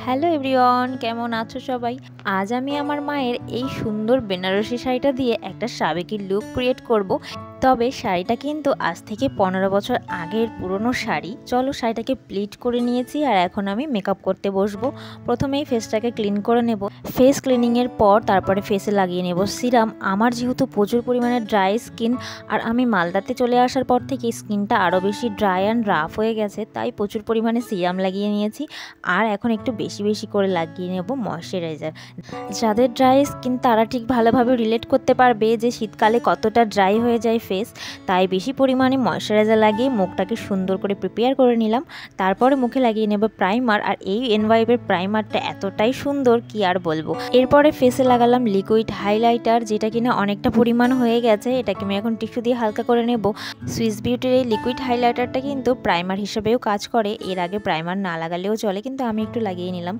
Hello everyone, কেমন আছো সবাই? আজ আমি আমার মায়ের এই সুন্দর বেনারসি শাড়িটা দিয়ে একটা সাবেকি লুক ক্রিয়েট করব। তবে শাড়িটা কিন্তু আজ থেকে 15 বছর আগের পুরনো শাড়ি। চলো শাড়িটাকে প্লিট করে নিয়েছি আর এখন আমি মেকআপ করতে বসবো। প্রথমেই ফেসটাকে ক্লিন করে নেব। ফেস ক্লিনিংয়ের পর তারপরে ফেসে লাগিয়ে নেব সিরাম। আমার যেহেতু প্রচুর পরিমাণে ড্রাই স্কিন আর আমি মালদাতে চলে আসার পর থেকে স্কিনটা আরও বেশি ড্রাই অ্যান্ড রাফ হয়ে গেছে, তাই প্রচুর পরিমাণে সিরাম লাগিয়ে নিয়েছি। আর এখন একটু বেশি বেশি করে লাগিয়ে নেব ময়শ্চারাইজার। যাদের ড্রাই স্কিন তারা ঠিক ভালোভাবে রিলেট করতে পারবে যে শীতকালে কতটা ড্রাই হয়ে যায় ফেস, তাই বেশি পরিমাণে ময়শ্চারাইজার লাগিয়ে মুখটাকে সুন্দর করে প্রিপেয়ার করে নিলাম। তারপরে মুখে লাগিয়ে নেব প্রাইমার, আর এই এনভাইবের প্রাইমারটা এতটাই সুন্দর কি আর বলবো। এরপরে ফেসে লাগালাম লিকুইড হাইলাইটার, যেটা কিনা অনেকটা পরিমাণ হয়ে গেছে। এটাকে আমি এখন টিস্যু দিয়ে হালকা করে নেব। সুইস বিউটির এই লিকুইড হাইলাইটারটা কিন্তু প্রাইমার হিসেবেও কাজ করে, এর আগে প্রাইমার না লাগালেও চলে, কিন্তু আমি একটু লাগিয়ে নিলাম।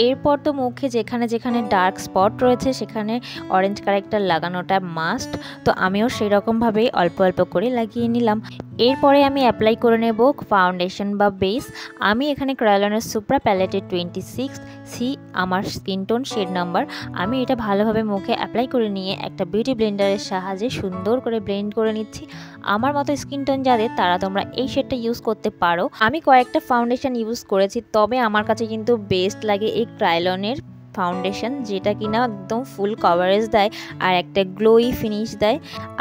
এরপর তো মুখে যেখানে যেখানে ডার্ক স্পট রয়েছে সেখানে অরেঞ্জ কারেক্টার লাগানোটা মাস্ট, তো আমিও সেই রকমভাবেই অল্প অল্প করে লাগিয়ে নিলাম। এরপরে আমি অ্যাপ্লাই করে নেব ফাউন্ডেশন বা বেস। আমি এখানে ক্রায়োলনের সুপ্রা প্যালেটের 26C আমার স্কিন টোন শেড নাম্বার। আমি এটা ভালোভাবে মুখে অ্যাপ্লাই করে নিয়ে একটা বিউটি ব্লেন্ডারের সাহায্যে সুন্দর করে ব্লেন্ড করে নিচ্ছি। আমার মতো স্কিন টোন যাদের, তারা তোমরা এই শেডটা ইউজ করতে পারো। আমি কয়েকটা ফাউন্ডেশন ইউজ করেছি, তবে আমার কাছে কিন্তু বেস্ট লাগে এই ক্রায়োলনের ফাউন্ডেশন, যেটা কিনা একদম ফুল কভারেজ দেয় আর একটা গ্লোই ফিনিশ দেয়।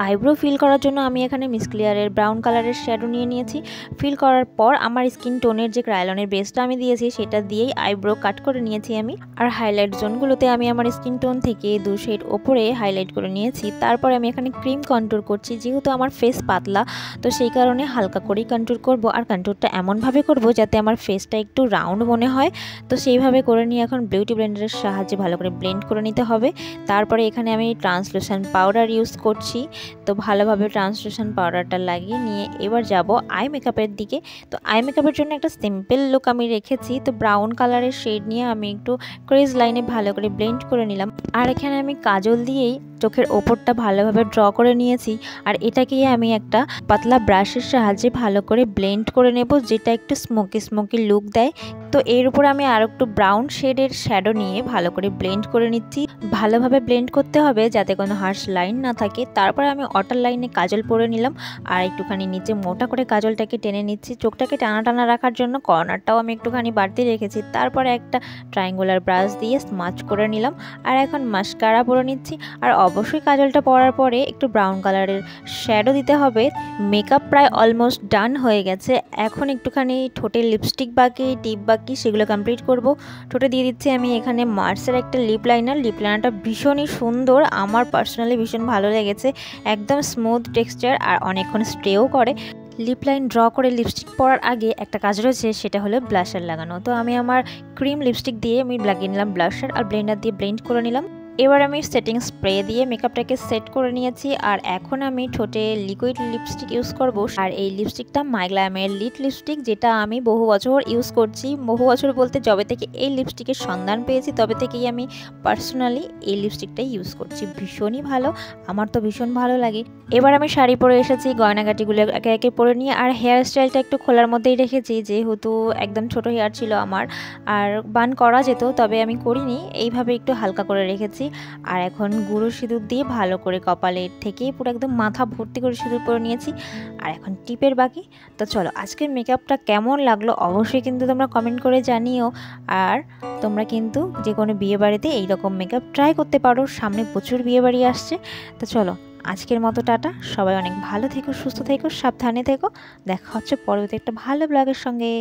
আইব্রো ফিল করার জন্য আমি এখানে মিস ক্লিয়ারের ব্রাউন কালারের শ্যাডো নিয়ে নিয়েছি। ফিল করার পর আমার স্কিন টোনের যে ক্রায়োলনের বেসটা আমি দিয়েছি সেটা দিয়েই আইব্রো কাট করে নিয়েছি আমি। আর হাইলাইট জোনগুলোতে আমি আমার স্কিন টোন থেকে 2 শেড ওপরে হাইলাইট করে নিয়েছি। তারপরে আমি এখানে ক্রিম কন্ট্যুর করছি। যেহেতু আমার ফেস পাতলা, তো সেই কারণে হালকা করেই কন্ট্যুর করব, আর কন্ট্যুরটা এমনভাবে করব যাতে আমার ফেসটা একটু রাউন্ড মনে হয়। তো সেইভাবে করে নিয়ে এখন বিউটি ব্লেন্ডারের সাহায্যে ভালো করে ব্লেন্ড করে নিতে হবে। তারপরে এখানে আমি ট্রান্সলুসেন্ট পাউডার ইউজ করছি। তো ভালোভাবে ট্রান্সলুসেন্ট পাউডারটা লাগিয়ে নিয়ে এবার যাব আই মেকআপের দিকে। তো আই মেকআপের জন্য একটা সিম্পল লুক আমি রেখেছি। তো ব্রাউন কালারের শেড নিয়ে আমি একটু ক্রিজ লাইনে ভালো করে ব্লেন্ড করে নিলাম। আর এখানে আমি কাজল দিয়েই চোখের ওপরটা ভালোভাবে ড্র করে নিয়েছি। আর এটাকে আমি একটা পাতলা ব্রাশের সাহায্যে ভালো করে ব্লেন্ড করে নেব, যেটা একটু স্মোকি স্মোকি লুক দেয়। তো এর উপর আমি আর একটু ব্রাউন শেডের শ্যাডো নিয়ে ভালো করে ব্লেন্ড করে নিচ্ছি। ভালোভাবে ব্লেন্ড করতে হবে যাতে কোনো হার্শ লাইন না থাকে। তারপরে আমি ওয়াটার লাইনে কাজল পরে নিলাম আর একটুখানি নিচে মোটা করে কাজলটাকে টেনে নিচ্ছি। চোখটাকে টানা টানা রাখার জন্য কর্নারটাও আমি একটুখানি বাড়তি রেখেছি। তারপরে একটা ট্রায়াঙ্গুলার ব্রাশ দিয়ে স্মাচ করে নিলাম। আর এখন মাস্কারা পরে নিচ্ছি। আর অবশ্যই কাজলটা পরার পরে একটু ব্রাউন কালারের শ্যাডো দিতে হবে। মেকআপ প্রায় অলমোস্ট ডান হয়ে গেছে। এখন একটুখানি ঠোঁটে লিপস্টিক বাকি, টিপ বাকি, সেগুলো কমপ্লিট করব। ঠোঁটে দিয়ে দিচ্ছি আমি এখানে মার্সের একটা লিপ লাইনার। লিপ লাইনারটা ভীষণই সুন্দর, আমার পার্সোনালি ভীষণ ভালো লেগেছে। একদম স্মুথ টেক্সচার আর অনেকক্ষণ স্টেও করে। লিপ লাইন ড্র করে লিপস্টিক পরার আগে একটা কাজ রয়েছে, সেটা হলো ব্লাশার লাগানো। তো আমি আমার ক্রিম লিপস্টিক দিয়ে আমি লাগিয়ে নিলাম ব্লাশার, আর ব্লেন্ডার দিয়ে ব্লেন্ড করে নিলাম। এবার আমি সেটিং স্প্রে দিয়ে মেকআপটাকে সেট করে নিয়েছি। আর এখন আমি ঠোঁটে লিকুইড লিপস্টিক ইউজ করব। আর এই লিপস্টিকটা মাইগ্ল্যামের লিট লিপস্টিক, যেটা আমি বহু বছর ইউজ করছি। বহু বছর বলতে যবে থেকে এই লিপস্টিকের সন্ধান পেয়েছি তবে থেকেই আমি পার্সোনালি এই লিপস্টিকটাই ইউজ করছি। ভীষণই ভালো, আমার তো ভীষণ ভালো লাগে। এবার আমি শাড়ি পরে এসেছি, গয়নাগাটিগুলো একে একে পরে নিয়ে। আর হেয়ার স্টাইলটা একটু খোলার মধ্যেই রেখেছি, যেহেতু একদম ছোট হেয়ার ছিল আমার। আর বান করা যেত, তবে আমি করিনি, এইভাবে একটু হালকা করে রেখেছি। আর এখন গুঁড়ো সিঁদুর দিয়ে ভালো করে কপালের থেকে পুরো একদম মাথা ভর্তি করে সিঁদুর পরে নিয়েছি। আর এখন টিপের বাকি। তো চলো আজকের মেকআপটা কেমন লাগলো অবশ্যই কিন্তু তোমরা কমেন্ট করে জানিও। আর তোমরা কিন্তু যে কোনো বিয়েবাড়িতে এইরকম মেকআপ ট্রাই করতে পারো, সামনে প্রচুর বিয়েবাড়ি আসছে। তো চলো আজকের মতো টাটা, সবাই অনেক ভালো থেকো, সুস্থ থেকো, সাবধানে থেকো। দেখা হচ্ছে পরবর্তী একটা ভালো ব্লগের সঙ্গে।